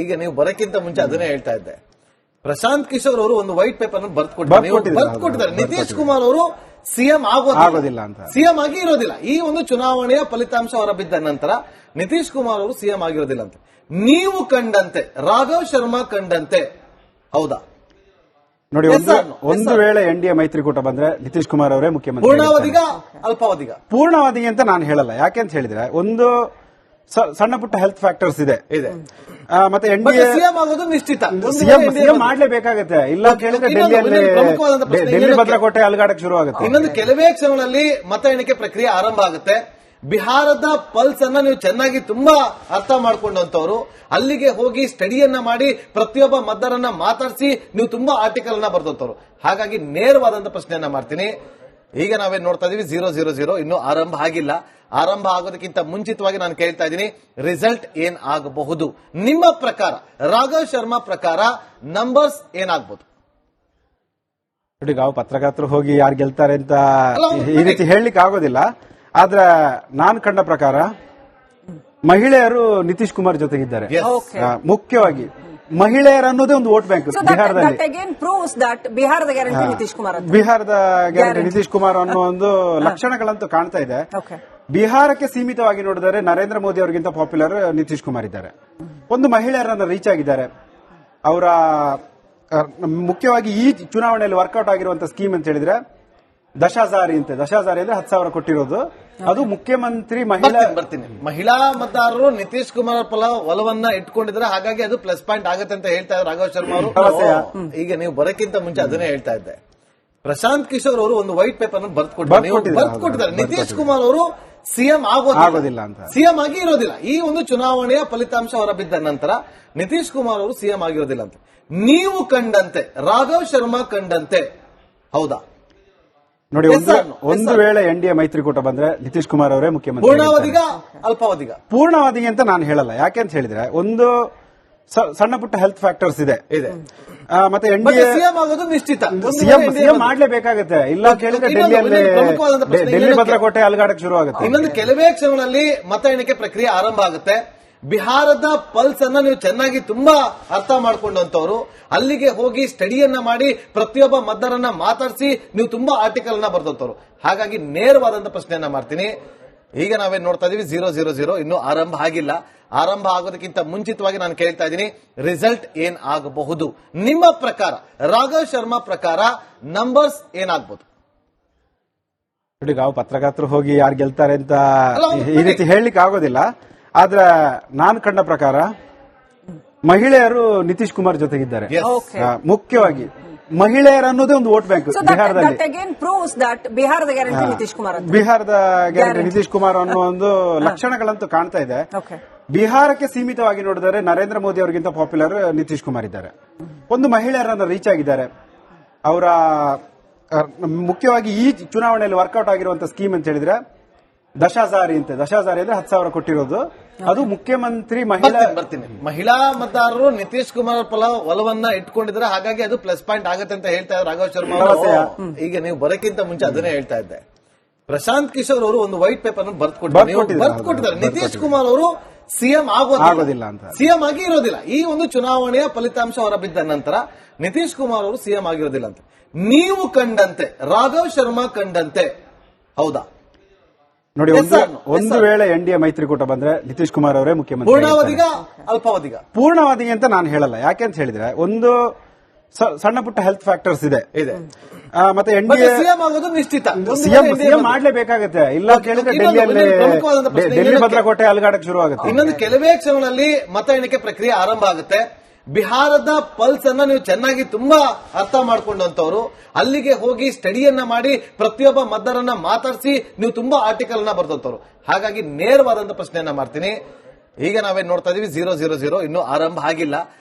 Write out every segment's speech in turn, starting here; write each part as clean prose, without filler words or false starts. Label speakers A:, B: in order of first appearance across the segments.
A: ಈಗ ನೀವು ಬರಕ್ಕಿಂತ ಮುಂಚೆ ಅದನ್ನೇ ಹೇಳ್ತಾ ಇದ್ದೆ. ಪ್ರಶಾಂತ್ ಕಿಶೋರ್ ಅವರು ಒಂದು ವೈಟ್ ಪೇಪರ್ ಬರ್ಕೊಟ್ಟಿದ್ದಾರೆ. ನಿತೀಶ್ ಕುಮಾರ್ ಅವರು ಸಿಎಂ ಆಗೋದಿಲ್ಲ ಅಂತ, ಸಿಎಂ ಆಗಿ ಇರೋದಿಲ್ಲ. ಈ ಒಂದು ಚುನಾವಣೆಯ ಫಲಿತಾಂಶ ಹೊರಬಿದ್ದ ನಂತರ ನಿತೀಶ್ ಕುಮಾರ್ ಅವರು ಸಿಎಂ ಆಗಿರೋದಿಲ್ಲ ಅಂತ ನೀವು ಕಂಡಂತೆ, ರಾಘವ್ ಶರ್ಮಾ ಕಂಡಂತೆ ಹೌದಾ?
B: ನೋಡಿ, ಒಂದು ವೇಳೆ ಎನ್ಡಿಎ ಮೈತ್ರಿಕೂಟ ಬಂದ್ರೆ ನಿತೀಶ್ ಕುಮಾರ್ ಅವರೇ ಮುಖ್ಯಮಂತ್ರಿ.
A: ಪೂರ್ಣಾವಧಿಗ ಅಲ್ಪಾವಧಿಗ?
B: ಪೂರ್ಣಾವಧಿ ಅಂತ ನಾನು ಹೇಳಲ್ಲ. ಯಾಕೆ ಅಂತ ಹೇಳಿದ್ರೆ, ಒಂದು ಸಣ್ಣ ಪುಟ್ಟ ಹೆಲ್ತ್ ಫ್ಯಾಕ್ಟರ್ಸ್ ಇದೆ. ಮತ್ತೆ ಎನ್ಡಿಎ
A: ಸಿಎಂ ಆಗೋದು ನಿಶ್ಚಿತ,
B: ಸಿಎಂ ಮಾಡ್ಲೇಬೇಕಾಗತ್ತೆ. ಇಲ್ಲ ಕೇಳಿದ್ರೆ ಡೆಲ್ಲಿ ಭದ್ರಕೋಟೆ ಅಲುಗಾಡಕ್ಕೆ ಶುರು ಆಗುತ್ತೆ.
A: ಇನ್ನೊಂದು ಕೆಲವೇ ಕ್ಷಣಗಳಲ್ಲಿ ಮತ ಎಣಿಕೆ ಪ್ರಕ್ರಿಯೆ ಆರಂಭ ಆಗುತ್ತೆ. ಬಿಹಾರದ ಪಲ್ಸ್ ಅನ್ನ ನೀವು ಚೆನ್ನಾಗಿ ತುಂಬಾ ಅರ್ಥ ಮಾಡ್ಕೊಂಡಂತವ್ರು, ಅಲ್ಲಿಗೆ ಹೋಗಿ ಸ್ಟಡಿಯನ್ನ ಮಾಡಿ ಪ್ರತಿಯೊಬ್ಬ ಮತದಾರನ್ನ ಮಾತಾಡಿಸಿ ನೀವು ತುಂಬಾ ಆರ್ಟಿಕಲ್ ಅನ್ನ ಬರ್ದಂತವ್ರು. ಹಾಗಾಗಿ ನೇರವಾದಂತ ಪ್ರಶ್ನೆಯನ್ನ ಮಾಡ್ತೀನಿ. ಈಗ ನಾವೇನ್ ನೋಡ್ತಾ ಇದೀವಿ, 0-0-0 ಇನ್ನೂ ಆರಂಭ ಆಗಿಲ್ಲ. ಆರಂಭ ಆಗೋದಕ್ಕಿಂತ ಮುಂಚಿತವಾಗಿ ನಾನು ಕೇಳ್ತಾ ಇದ್ದೀನಿ, ರಿಸಲ್ಟ್ ಏನ್ ಆಗಬಹುದು ನಿಮ್ಮ ಪ್ರಕಾರ? ರಾಘವ್ ಶರ್ಮಾ ಪ್ರಕಾರ ನಂಬರ್ಸ್ ಏನಾಗಬಹುದು?
B: ನೋಡಿ, ನಾವು ಪತ್ರಕರ್ತರು ಹೋಗಿ ಯಾರು ಗೆಲ್ತಾರೆ ಅಂತ ಈ ರೀತಿ ಹೇಳಲಿಕ್ಕೆ ಆಗೋದಿಲ್ಲ. ಆದ್ರೆ ನಾನು ಕಂಡ ಪ್ರಕಾರ ಮಹಿಳೆಯರು ನಿತೀಶ್ ಕುಮಾರ್ ಜೊತೆಗಿದ್ದಾರೆ. ಮುಖ್ಯವಾಗಿ ಮಹಿಳೆಯರು ಅನ್ನೋದೇ ಒಂದು ವೋಟ್ ಬ್ಯಾಂಕ್ ಬಿಹಾರದಲ್ಲಿ.
C: ಬಿಹಾರದ ಗ್ಯಾರಂಟಿ
B: ನಿತೀಶ್ ಕುಮಾರ್ ಅನ್ನೋ ಒಂದು ಲಕ್ಷಣಗಳಂತೂ ಕಾಣ್ತಾ ಇದೆ. ಬಿಹಾರಕ್ಕೆ ಸೀಮಿತವಾಗಿ ನೋಡಿದರೆ ನರೇಂದ್ರ ಮೋದಿ ಅವರಿಗಿಂತ ಪಾಪ್ಯುಲರ್ ನಿತೀಶ್ ಕುಮಾರ್ ಇದ್ದಾರೆ. ಒಂದು ಮಹಿಳೆಯರನ್ನ ರೀಚ್ ಆಗಿದ್ದಾರೆ. ಅವರ ಮುಖ್ಯವಾಗಿ ಈ ಚುನಾವಣೆಯಲ್ಲಿ ವರ್ಕೌಟ್ ಆಗಿರುವಂತಹ ಸ್ಕೀಮ್ ಅಂತ ಹೇಳಿದ್ರೆ ದಶಾಜಾರಿ ಅಂತ. ದಶಾಜಾರಿ ಅಂದ್ರೆ 10,000 ಕೊಟ್ಟಿರೋದು. ಅದು ಮುಖ್ಯಮಂತ್ರಿ
A: ಮಹಿಳಾ ಮತದಾರರು ನಿತೀಶ್ ಕುಮಾರ್ ಒಲವನ್ನ ಇಟ್ಕೊಂಡಿದ್ರೆ, ಹಾಗಾಗಿ ಅದು ಪ್ಲಸ್ ಪಾಯಿಂಟ್ ಆಗುತ್ತೆ ಅಂತ ಹೇಳ್ತಾ ಇದ್ದಾರೆ ರಾಘವ್ ಶರ್ಮಾ ಅವರು. ಈಗ ನೀವು ಬರಕ್ಕಿಂತ ಮುಂಚೆ ಅದನ್ನೇ ಹೇಳ್ತಾ ಇದ್ದೆ. ಪ್ರಶಾಂತ್ ಕಿಶೋರ್ ಅವರು ಒಂದು ವೈಟ್ ಪೇಪರ್ ಬರ್ಕೊಟ್ಟಿದ್ದಾರೆ. ನಿತೀಶ್ ಕುಮಾರ್ ಅವರು ಸಿಎಂ ಆಗೋದಿಲ್ಲ ಅಂತ, ಸಿಎಂ ಆಗಿ ಇರೋದಿಲ್ಲ. ಈ ಒಂದು ಚುನಾವಣೆಯ ಫಲಿತಾಂಶ ಹೊರಬಿದ್ದ ನಂತರ ನಿತೀಶ್ ಕುಮಾರ್ ಅವರು ಸಿಎಂ ಆಗಿರೋದಿಲ್ಲ ಅಂತ ನೀವು ಕಂಡಂತೆ, ರಾಘವ್ ಶರ್ಮಾ ಕಂಡಂತೆ ಹೌದಾ?
B: ನೋಡಿ, ಒಂದು ವೇಳೆ ಎನ್ಡಿಎ ಮೈತ್ರಿಕೂಟ ಬಂದ್ರೆ ನಿತೀಶ್ ಕುಮಾರ್ ಅವರೇ ಮುಖ್ಯಮಂತ್ರಿ.
A: ಪೂರ್ಣಾವಧಿಗ ಅಲ್ಪಾವಧಿಗ?
B: ಪೂರ್ಣಾವಧಿ ಅಂತ ನಾನು ಹೇಳಲ್ಲ. ಯಾಕೆ ಅಂತ ಹೇಳಿದ್ರೆ, ಒಂದು ಸಣ್ಣ ಪುಟ್ಟ ಹೆಲ್ತ್ ಫ್ಯಾಕ್ಟರ್ಸ್ ಇದೆ. ಮತ್ತೆ ಎನ್ಡಿಎ
A: ಸಿಎಂ ಆಗೋದು ನಿಶ್ಚಿತ,
B: ಸಿಎಂ ಮಾಡ್ಲೇಬೇಕಾಗತ್ತೆ. ಇಲ್ಲ ಕೇಳಿದ್ರೆ ಡೆಲ್ಲಿ ಭದ್ರಕೋಟೆ ಅಲುಗಾಡಕ್ಕೆ ಶುರು ಆಗುತ್ತೆ.
A: ಇನ್ನೊಂದು ಕೆಲವೇ ಕ್ಷಣಗಳಲ್ಲಿ ಮತ ಎಣಿಕೆ ಪ್ರಕ್ರಿಯೆ ಆರಂಭ ಆಗುತ್ತೆ. ಬಿಹಾರದ ಪಲ್ಸ್ ಅನ್ನ ನೀವು ಚೆನ್ನಾಗಿ ತುಂಬಾ ಅರ್ಥ ಮಾಡ್ಕೊಂಡಂತವ್ರು, ಅಲ್ಲಿಗೆ ಹೋಗಿ ಸ್ಟಡಿಯನ್ನ ಮಾಡಿ ಪ್ರತಿಯೊಬ್ಬ ಮತದಾರನ್ನ ಮಾತಾಡಿಸಿ ನೀವು ತುಂಬಾ ಆರ್ಟಿಕಲ್ ಅನ್ನ ಬರ್ದಂತವ್ರು. ಹಾಗಾಗಿ ನೇರವಾದಂತ ಪ್ರಶ್ನೆಯನ್ನ ಮಾಡ್ತೀನಿ. ಈಗ ನಾವೇನ್ ನೋಡ್ತಾ ಇದೀವಿ, 0-0-0 ಇನ್ನೂ ಆರಂಭ ಆಗಿಲ್ಲ. ಆರಂಭ ಆಗೋದಕ್ಕಿಂತ ಮುಂಚಿತವಾಗಿ ನಾನು ಕೇಳ್ತಾ ಇದ್ದೀನಿ, ರಿಸಲ್ಟ್ ಏನ್ ಆಗಬಹುದು ನಿಮ್ಮ ಪ್ರಕಾರ? ರಾಘವ್ ಶರ್ಮಾ ಪ್ರಕಾರ ನಂಬರ್ಸ್ ಏನಾಗಬಹುದು?
B: ನೋಡಿ, ನಾವು ಪತ್ರಕರ್ತರು ಹೋಗಿ ಯಾರು ಗೆಲ್ತಾರೆ ಅಂತ ಈ ರೀತಿ ಹೇಳಲಿಕ್ಕೆ ಆಗೋದಿಲ್ಲ. ಆದ್ರೆ ನಾನು ಕಂಡ ಪ್ರಕಾರ ಮಹಿಳೆಯರು ನಿತೀಶ್ ಕುಮಾರ್ ಜೊತೆಗಿದ್ದಾರೆ. ಮುಖ್ಯವಾಗಿ ಮಹಿಳೆಯರು ಅನ್ನೋದೇ ಒಂದು ವೋಟ್ ಬ್ಯಾಂಕ್ ಬಿಹಾರದಲ್ಲಿ.
C: ಬಿಹಾರದ ಗ್ಯಾರಂಟಿ
B: ನಿತೀಶ್ ಕುಮಾರ್ ಅನ್ನೋ ಒಂದು ಲಕ್ಷಣಗಳಂತೂ ಕಾಣ್ತಾ ಇದೆ. ಬಿಹಾರಕ್ಕೆ ಸೀಮಿತವಾಗಿ ನೋಡಿದರೆ ನರೇಂದ್ರ ಮೋದಿ ಅವರಿಗಿಂತ ಪಾಪ್ಯುಲರ್ ನಿತೀಶ್ ಕುಮಾರ್ ಇದ್ದಾರೆ. ಒಂದು ಮಹಿಳೆಯರನ್ನ ರೀಚ್ ಆಗಿದ್ದಾರೆ. ಅವರ ಮುಖ್ಯವಾಗಿ ಈ ಚುನಾವಣೆಯಲ್ಲಿ ವರ್ಕೌಟ್ ಆಗಿರುವಂತಹ ಸ್ಕೀಮ್ ಅಂತ ಹೇಳಿದ್ರೆ ದಶಾಜಾರಿ ಅಂತ. ದಶಾಜಾರಿ ಅಂದ್ರೆ 10,000 ಕೊಟ್ಟಿರೋದು. ಅದು ಮುಖ್ಯಮಂತ್ರಿ
A: ಮಹಿಳಾ ಮತದಾರರು ನಿತೀಶ್ ಕುಮಾರ್ ಒಲವನ್ನ ಇಟ್ಕೊಂಡಿದ್ರೆ, ಹಾಗಾಗಿ ಅದು ಪ್ಲಸ್ ಪಾಯಿಂಟ್ ಆಗುತ್ತೆ ಅಂತ ಹೇಳ್ತಾ ಇದ್ದಾರೆ ರಾಘವ್ ಶರ್ಮಾ ಅವರು. ಈಗ ನೀವು ಬರಕ್ಕಿಂತ ಮುಂಚೆ ಅದನ್ನೇ ಹೇಳ್ತಾ ಇದ್ದೆ. ಪ್ರಶಾಂತ್ ಕಿಶೋರ್ ಅವರು ಒಂದು ವೈಟ್ ಪೇಪರ್ ಬರ್ಕೊಟ್ಟಿದ್ದಾರೆ. ನಿತೀಶ್ ಕುಮಾರ್ ಅವರು ಸಿಎಂ ಆಗೋದಿಲ್ಲ ಅಂತ, ಸಿಎಂ ಆಗಿ ಇರೋದಿಲ್ಲ. ಈ ಒಂದು ಚುನಾವಣೆಯ ಫಲಿತಾಂಶ ಹೊರಬಿದ್ದ ನಂತರ ನಿತೀಶ್ ಕುಮಾರ್ ಅವರು ಸಿಎಂ ಆಗಿರೋದಿಲ್ಲ ಅಂತ ನೀವು ಕಂಡಂತೆ, ರಾಘವ್ ಶರ್ಮಾ ಕಂಡಂತೆ ಹೌದಾ?
B: ನೋಡಿ, ಒಂದು ವೇಳೆ ಎನ್ಡಿಎ ಮೈತ್ರಿಕೂಟ ಬಂದ್ರೆ ನಿತೀಶ್ ಕುಮಾರ್ ಅವರೇ ಮುಖ್ಯಮಂತ್ರಿ.
A: ಪೂರ್ಣಾವಧಿಗ ಅಲ್ಪಾವಧಿಗ?
B: ಪೂರ್ಣಾವಧಿ ಅಂತ ನಾನು ಹೇಳಲ್ಲ. ಯಾಕೆ ಅಂತ ಹೇಳಿದ್ರೆ, ಒಂದು ಸಣ್ಣ ಪುಟ್ಟ ಹೆಲ್ತ್ ಫ್ಯಾಕ್ಟರ್ಸ್ ಇದೆ. ಮತ್ತೆ ಎನ್ಡಿಎ
A: ಸಿಎಂ ಆಗೋದು ನಿಶ್ಚಿತ,
B: ಸಿಎಂ ಮಾಡ್ಲೇಬೇಕಾಗತ್ತೆ. ಇಲ್ಲ ಕೇಳಿದ್ರೆ ಡೆಲ್ಲಿ ಭದ್ರಕೋಟೆ ಅಲುಗಾಡಕ್ಕೆ ಶುರು ಆಗುತ್ತೆ.
A: ಇನ್ನೊಂದು ಕೆಲವೇ ಕ್ಷಣಗಳಲ್ಲಿ ಮತ ಎಣಿಕೆ ಪ್ರಕ್ರಿಯೆ ಆರಂಭ ಆಗುತ್ತೆ. ಬಿಹಾರದ ಪಲ್ಸ್ ಅನ್ನ ನೀವು ಚೆನ್ನಾಗಿ ತುಂಬಾ ಅರ್ಥ ಮಾಡ್ಕೊಂಡಂತವ್ರು, ಅಲ್ಲಿಗೆ ಹೋಗಿ ಸ್ಟಡಿಯನ್ನ ಮಾಡಿ ಪ್ರತಿಯೊಬ್ಬ ಮತದಾರನ್ನ ಮಾತಾಡಿಸಿ ನೀವು ತುಂಬಾ ಆರ್ಟಿಕಲ್ ಅನ್ನ ಬರ್ದಂತವ್ರು. ಹಾಗಾಗಿ ನೇರವಾದಂತ ಪ್ರಶ್ನೆಯನ್ನ ಮಾಡ್ತೀನಿ. ಈಗ ನಾವೇನ್ ನೋಡ್ತಾ ಇದೀವಿ, 0-0-0 ಇನ್ನೂ ಆರಂಭ ಆಗಿಲ್ಲ.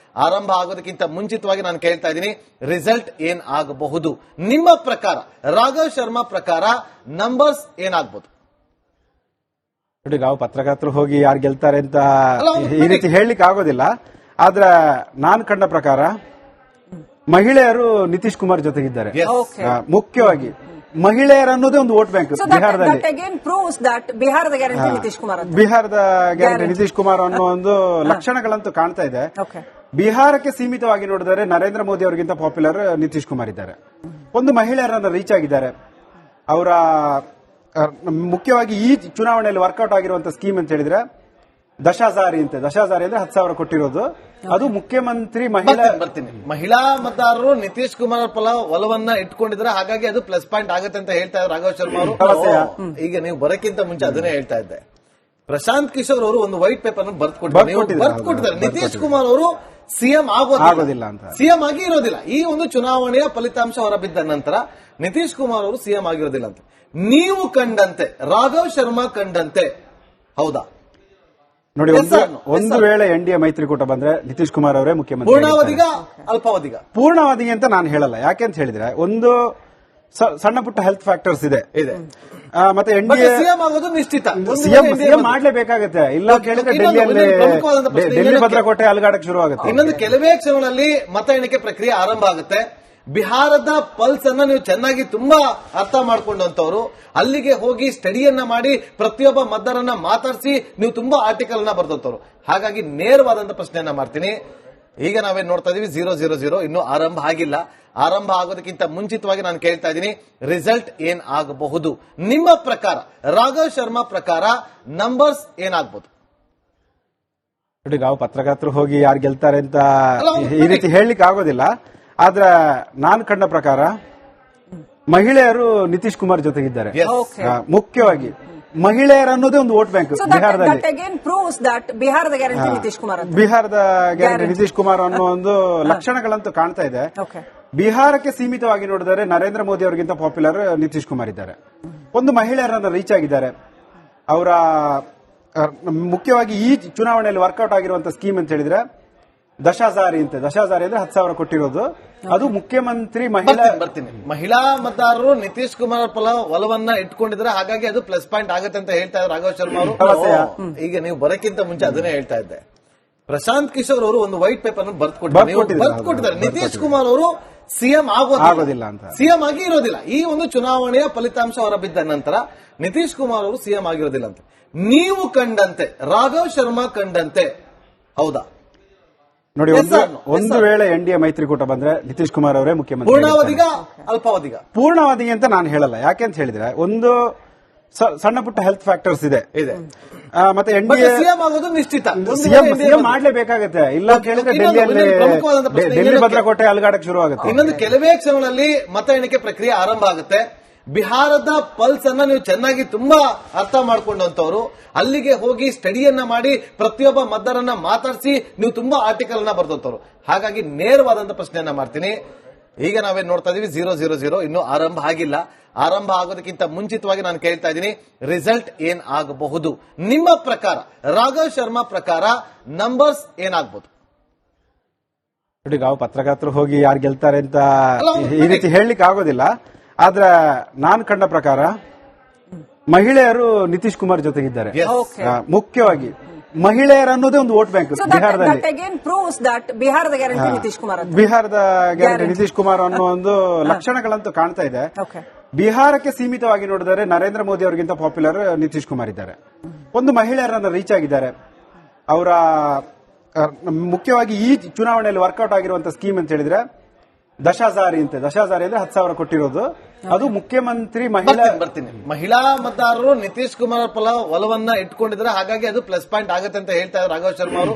A: ಆರಂಭ ಆಗೋದಕ್ಕಿಂತ ಮುಂಚಿತವಾಗಿ ನಾನು ಕೇಳ್ತಾ ಇದ್ದೀನಿ, ರಿಸಲ್ಟ್ ಏನ್ ಆಗಬಹುದು ನಿಮ್ಮ ಪ್ರಕಾರ? ರಾಘವ್ ಶರ್ಮಾ ಪ್ರಕಾರ ನಂಬರ್ಸ್ ಏನಾಗಬಹುದು?
B: ನೋಡಿ, ನಾವು ಪತ್ರಕರ್ತರು ಹೋಗಿ ಯಾರು ಗೆಲ್ತಾರೆ ಅಂತ ಈ ರೀತಿ ಹೇಳಲಿಕ್ಕೆ ಆಗೋದಿಲ್ಲ. ಆದ್ರೆ ನಾನು ಕಂಡ ಪ್ರಕಾರ ಮಹಿಳೆಯರು ನಿತೀಶ್ ಕುಮಾರ್ ಜೊತೆಗಿದ್ದಾರೆ. ಮುಖ್ಯವಾಗಿ ಮಹಿಳೆಯರು ಅನ್ನೋದೇ ಒಂದು ವೋಟ್ ಬ್ಯಾಂಕ್
C: So that
B: ಬಿಹಾರದಲ್ಲಿ.
C: again proves that ಬಿಹಾರದ ಗ್ಯಾರಂಟಿ ನಿತೀಶ್ ಕುಮಾರ್ ಅಂತ.
B: ಬಿಹಾರದ ಗ್ಯಾರಂಟಿ ನಿತೀಶ್ ಕುಮಾರ್ ಅನ್ನೋ ಒಂದು ಲಕ್ಷಣಗಳಂತೂ ಕಾಣ್ತಾ ಇದೆ.
C: Okay.
B: ಬಿಹಾರಕ್ಕೆ ಸೀಮಿತವಾಗಿ ನೋಡಿದರೆ ನರೇಂದ್ರ ಮೋದಿ ಅವರಿಗಿಂತ ಪಾಪ್ಯುಲರ್ ನಿತೀಶ್ ಕುಮಾರ್ ಇದ್ದಾರೆ. ಒಂದು ಮಹಿಳೆಯರನ್ನ ರೀಚ್ ಆಗಿದ್ದಾರೆ. ಅವರ ಮುಖ್ಯವಾಗಿ ಈ ಚುನಾವಣೆಯಲ್ಲಿ ವರ್ಕೌಟ್ ಆಗಿರುವಂತಹ ಸ್ಕೀಮ್ ಅಂತ ಹೇಳಿದ್ರೆ ದಶಾಜಾರಿ ಅಂತೆ. ದಶಾಜಾರಿ ಅಂದ್ರೆ 10,000 ಕೊಟ್ಟಿರೋದು. ಅದು ಮುಖ್ಯಮಂತ್ರಿ
A: ಬರ್ತೀನಿ ಮಹಿಳಾ ಮತದಾರರು ನಿತೀಶ್ ಕುಮಾರ್ ಪರ ಒಲವನ್ನ ಇಟ್ಕೊಂಡಿದ್ರೆ, ಹಾಗಾಗಿ ಅದು ಪ್ಲಸ್ ಪಾಯಿಂಟ್ ಆಗುತ್ತೆ ಅಂತ ಹೇಳ್ತಾ ಇದ್ರು ರಾಘವ್ ಶರ್ಮಾ ಅವರು. ಈಗ ನೀವು ಬರಕ್ಕಿಂತ ಮುಂಚೆ ಅದನ್ನೇ ಹೇಳ್ತಾ ಇದ್ದೆ. ಪ್ರಶಾಂತ್ ಕಿಶೋರ್ ಅವರು ಒಂದು ವೈಟ್ ಪೇಪರ್ ಬರ್ಕೊಟ್ಟಿದ್ದಾರೆ. ನಿತೀಶ್ ಕುಮಾರ್ ಅವರು ಸಿಎಂ ಆಗೋದಿಲ್ಲ ಅಂತ, ಸಿಎಂ ಆಗಿ ಇರೋದಿಲ್ಲ. ಈ ಒಂದು ಚುನಾವಣೆಯ ಫಲಿತಾಂಶ ಹೊರಬಿದ್ದ ನಂತರ ನಿತೀಶ್ ಕುಮಾರ್ ಅವರು ಸಿಎಂ ಆಗಿರೋದಿಲ್ಲ ಅಂತ ನೀವು ಕಂಡಂತೆ, ರಾಘವ್ ಶರ್ಮಾ ಕಂಡಂತೆ ಹೌದಾ?
B: ನೋಡಿ, ಒಂದು ವೇಳೆ ಎನ್ಡಿಎ ಮೈತ್ರಿಕೂಟ ಬಂದ್ರೆ ನಿತೀಶ್ ಕುಮಾರ್ ಅವರೇ ಮುಖ್ಯಮಂತ್ರಿ.
A: ಪೂರ್ಣಾವಧಿಗ ಅಲ್ಪಾವಧಿಗ?
B: ಪೂರ್ಣಾವಧಿ ಅಂತ ನಾನು ಹೇಳಲ್ಲ. ಯಾಕೆ ಅಂತ ಹೇಳಿದ್ರೆ ಒಂದು ಸಣ್ಣ ಪುಟ್ಟ ಹೆಲ್ತ್ ಫ್ಯಾಕ್ಟರ್ಸ್ ಇದೆ. ಮತ್ತೆ ಎನ್ಡಿಎ
A: ಸಿಎಂ ಆಗೋದು ನಿಶ್ಚಿತ.
B: ಸಿಎಂ ಮಾಡ್ಲೇಬೇಕಾಗತ್ತೆ. ಇಲ್ಲ ಕೇಳಿದ್ರೆ ಡೆಲ್ಲಿ ಭದ್ರಕೋಟೆ ಅಲುಗಾಡಕ್ಕೆ ಶುರು ಆಗುತ್ತೆ.
A: ಇನ್ನೊಂದು ಕೆಲವೇ ಕ್ಷಣಗಳಲ್ಲಿ ಮತ ಎಣಿಕೆ ಪ್ರಕ್ರಿಯೆ ಆರಂಭ ಆಗುತ್ತೆ. ಬಿಹಾರದ ಪಲ್ಸ್ ಅನ್ನ ನೀವು ಚೆನ್ನಾಗಿ ತುಂಬಾ ಅರ್ಥ ಮಾಡ್ಕೊಂಡಂತವ್ರು, ಅಲ್ಲಿಗೆ ಹೋಗಿ ಸ್ಟಡಿಯನ್ನ ಮಾಡಿ ಪ್ರತಿಯೊಬ್ಬ ಮತದಾರನ್ನ ಮಾತಾಡಿಸಿ ನೀವು ತುಂಬಾ ಆರ್ಟಿಕಲ್ ಅನ್ನ ಬರ್ದಂತವ್ರು. ಹಾಗಾಗಿ ನೇರವಾದಂತ ಪ್ರಶ್ನೆಯನ್ನ ಮಾಡ್ತೀನಿ. ಈಗ ನಾವೇನ್ ನೋಡ್ತಾ ಇದೀವಿ 0-0-0, ಇನ್ನು ಆರಂಭ ಆಗಿಲ್ಲ. ಆರಂಭ ಆಗೋದಕ್ಕಿಂತ ಮುಂಚಿತವಾಗಿ ನಾನು ಕೇಳ್ತಾ ಇದ್ದೀನಿ, ರಿಸಲ್ಟ್ ಏನ್ ಆಗಬಹುದು ನಿಮ್ಮ ಪ್ರಕಾರ? ರಾಘವ್ ಶರ್ಮಾ ಪ್ರಕಾರ ನಂಬರ್ಸ್ ಏನಾಗಬಹುದು?
B: ನೋಡಿ, ನಾವು ಪತ್ರಕರ್ತರು ಹೋಗಿ ಯಾರು ಗೆಲ್ತಾರೆ ಅಂತ ಈ ರೀತಿ ಹೇಳಲಿಕ್ಕೆ ಆಗೋದಿಲ್ಲ. ಆದ್ರೆ ನಾನು ಕಂಡ ಪ್ರಕಾರ ಮಹಿಳೆಯರು ನಿತೀಶ್ ಕುಮಾರ್ ಜೊತೆಗಿದ್ದಾರೆ. ಮುಖ್ಯವಾಗಿ ಮಹಿಳೆಯರು ಅನ್ನೋದೇ ಒಂದು ವೋಟ್ ಬ್ಯಾಂಕ್ ಬಿಹಾರದಲ್ಲಿ.
C: ಬಿಹಾರದ ಗ್ಯಾರಂಟಿ ನಿತೀಶ್ ಕುಮಾರ್ ಅಂತ.
B: ಬಿಹಾರದ ಗ್ಯಾರಂಟಿ ನಿತೀಶ್ ಕುಮಾರ್ ಅನ್ನೋ ಒಂದು ಲಕ್ಷಣಗಳಂತೂ ಕಾಣ್ತಾ ಇದೆ. ಬಿಹಾರಕ್ಕೆ ಸೀಮಿತವಾಗಿ ನೋಡಿದರೆ ನರೇಂದ್ರ ಮೋದಿ ಅವರಿಗಿಂತ ಪಾಪ್ಯುಲರ್ ನಿತೀಶ್ ಕುಮಾರ್ ಇದ್ದಾರೆ. ಒಂದು ಮಹಿಳೆಯರನ್ನ ರೀಚ್ ಆಗಿದ್ದಾರೆ. ಅವರ ಮುಖ್ಯವಾಗಿ ಈ ಚುನಾವಣೆಯಲ್ಲಿ ವರ್ಕೌಟ್ ಆಗಿರುವಂತಹ ಸ್ಕೀಮ್ ಅಂತ ಹೇಳಿದ್ರೆ ದಶಾಜಾರಿ ಅಂತೆ. ದಶಾಜಾರಿ ಅಂದ್ರೆ 10,000 ಕೊಟ್ಟಿರೋದು. ಅದು ಮುಖ್ಯಮಂತ್ರಿ
A: ಮಹಿಳಾ ಮತದಾರರು ನಿತೀಶ್ ಕುಮಾರ್ ಪರ ಒಲವನ್ನ ಇಟ್ಕೊಂಡಿದ್ರೆ, ಹಾಗಾಗಿ ಅದು ಪ್ಲಸ್ ಪಾಯಿಂಟ್ ಆಗುತ್ತೆ ಅಂತ ಹೇಳ್ತಾ ಇದ್ರು ರಾಘವ್ ಶರ್ಮಾ ಅವರು. ಈಗ ನೀವು ಬರಕ್ಕಿಂತ ಮುಂಚೆ ಅದನ್ನೇ ಹೇಳ್ತಾ ಇದ್ದೆ. ಪ್ರಶಾಂತ್ ಕಿಶೋರ್ ಅವರು ಒಂದು ವೈಟ್ ಪೇಪರ್ ಬರ್ಕೊಟ್ಟಿದ್ದಾರೆ. ನಿತೀಶ್ ಕುಮಾರ್ ಅವರು ಸಿಎಂ ಆಗೋದಿಲ್ಲ ಅಂತ, ಸಿಎಂ ಆಗಿ ಇರೋದಿಲ್ಲ. ಈ ಒಂದು ಚುನಾವಣೆಯ ಫಲಿತಾಂಶ ಹೊರಬಿದ್ದ ನಂತರ ನಿತೀಶ್ ಕುಮಾರ್ ಅವರು ಸಿಎಂ ಆಗಿರೋದಿಲ್ಲ ಅಂತ ನೀವು ಕಂಡಂತೆ, ರಾಘವ್ ಶರ್ಮಾ ಕಂಡಂತೆ ಹೌದಾ?
B: ನೋಡಿ, ಒಂದು ವೇಳೆ ಎನ್ಡಿಎ ಮೈತ್ರಿಕೂಟ ಬಂದ್ರೆ ನಿತೀಶ್ ಕುಮಾರ್ ಅವರೇ ಮುಖ್ಯಮಂತ್ರಿ.
A: ಪೂರ್ಣಾವಧಿಗ ಅಲ್ಪಾವಧಿಗ?
B: ಪೂರ್ಣಾವಧಿ ಅಂತ ನಾನು ಹೇಳಲ್ಲ. ಯಾಕೆ ಅಂತ ಹೇಳಿದ್ರೆ ಒಂದು ಸಣ್ಣ ಪುಟ್ಟ ಹೆಲ್ತ್ ಫ್ಯಾಕ್ಟರ್ಸ್ ಇದೆ. ಮತ್ತೆ ಎನ್ಡಿಎ
A: ಸಿಎಂ ಆಗೋದು ನಿಶ್ಚಿತ.
B: ಸಿಎಂ ಮಾಡ್ಲೇಬೇಕಾಗತ್ತೆ. ಇಲ್ಲ ಕೇಳಿದ್ರೆ ಡೆಲ್ಲಿ ಭದ್ರಕೋಟೆ ಅಲುಗಾಡಕ್ಕೆ ಶುರು ಆಗುತ್ತೆ.
A: ಇನ್ನೊಂದು ಕೆಲವೇ ಕ್ಷಣಗಳಲ್ಲಿ ಮತ ಎಣಿಕೆ ಪ್ರಕ್ರಿಯೆ ಆರಂಭ ಆಗುತ್ತೆ. ಬಿಹಾರದ ಪಲ್ಸ್ ಅನ್ನ ನೀವು ಚೆನ್ನಾಗಿ ತುಂಬಾ ಅರ್ಥ ಮಾಡ್ಕೊಂಡಂತವ್ರು, ಅಲ್ಲಿಗೆ ಹೋಗಿ ಸ್ಟಡಿಯನ್ನ ಮಾಡಿ ಪ್ರತಿಯೊಬ್ಬ ಮತದಾರನ್ನ ಮಾತಾಡಿಸಿ ನೀವು ತುಂಬಾ ಆರ್ಟಿಕಲ್ ಅನ್ನ ಬರ್ದಂತವ್ರು. ಹಾಗಾಗಿ ನೇರವಾದಂತ ಪ್ರಶ್ನೆಯನ್ನ ಮಾಡ್ತೀನಿ. ಈಗ ನಾವೇನ್ ನೋಡ್ತಾ ಇದೀವಿ 0-0-0, ಇನ್ನು ಆರಂಭ ಆಗಿಲ್ಲ. ಆರಂಭ ಆಗೋದಕ್ಕಿಂತ ಮುಂಚಿತವಾಗಿ ನಾನು ಕೇಳ್ತಾ ಇದ್ದೀನಿ, ರಿಸಲ್ಟ್ ಏನ್ ಆಗಬಹುದು ನಿಮ್ಮ ಪ್ರಕಾರ? ರಾಘವ್ ಶರ್ಮಾ ಪ್ರಕಾರ ನಂಬರ್ಸ್ ಏನಾಗಬಹುದು?
B: ನೋಡಿ, ನಾವು ಪತ್ರಕರ್ತರು ಹೋಗಿ ಯಾರು ಗೆಲ್ತಾರೆ ಅಂತ ಈ ರೀತಿ ಹೇಳಲಿಕ್ಕೆ ಆಗೋದಿಲ್ಲ. ಆದ್ರೆ ನಾನು ಕಂಡ ಪ್ರಕಾರ ಮಹಿಳೆಯರು ನಿತೀಶ್ ಕುಮಾರ್ ಜೊತೆಗಿದ್ದಾರೆ. ಮುಖ್ಯವಾಗಿ ಮಹಿಳೆಯರು ಅನ್ನೋದೇ ಒಂದು ವೋಟ್ ಬ್ಯಾಂಕ್ ಬಿಹಾರದಲ್ಲಿ.
C: ಬಿಹಾರದ ಗ್ಯಾರಂಟಿ ನಿತೀಶ್ ಕುಮಾರ್ ಅಂತ.
B: ಬಿಹಾರದ ಗ್ಯಾರಂಟಿ ನಿತೀಶ್ ಕುಮಾರ್ ಅನ್ನೋ ಒಂದು ಲಕ್ಷಣಗಳಂತೂ ಕಾಣ್ತಾ ಇದೆ. ಬಿಹಾರಕ್ಕೆ ಸೀಮಿತವಾಗಿ ನೋಡಿದರೆ ನರೇಂದ್ರ ಮೋದಿ ಅವರಿಗಿಂತ ಪಾಪ್ಯುಲರ್ ನಿತೀಶ್ ಕುಮಾರ್ ಇದ್ದಾರೆ. ಒಂದು ಮಹಿಳೆಯರನ್ನ ರೀಚ್ ಆಗಿದ್ದಾರೆ. ಅವರ ಮುಖ್ಯವಾಗಿ ಈ ಚುನಾವಣೆಯಲ್ಲಿ ವರ್ಕೌಟ್ ಆಗಿರುವಂತಹ ಸ್ಕೀಮ್ ಅಂತ ಹೇಳಿದ್ರೆ ದಶಾಜಾರಿ ಅಂತೆ. ದಶಾಜಾರಿ ಅಂದ್ರೆ 10,000 ಕೊಟ್ಟಿರೋದು. ಅದು ಮುಖ್ಯಮಂತ್ರಿ
A: ಮಹಿಳಾ ಮತದಾರರು ನಿತೀಶ್ ಕುಮಾರ್ ಪರ ಒಲವನ್ನ ಇಟ್ಕೊಂಡಿದ್ರೆ, ಹಾಗಾಗಿ ಅದು ಪ್ಲಸ್ ಪಾಯಿಂಟ್ ಆಗುತ್ತೆ ಅಂತ ಹೇಳ್ತಾ ಇದ್ರು ರಾಘವ್ ಶರ್ಮಾ ಅವರು.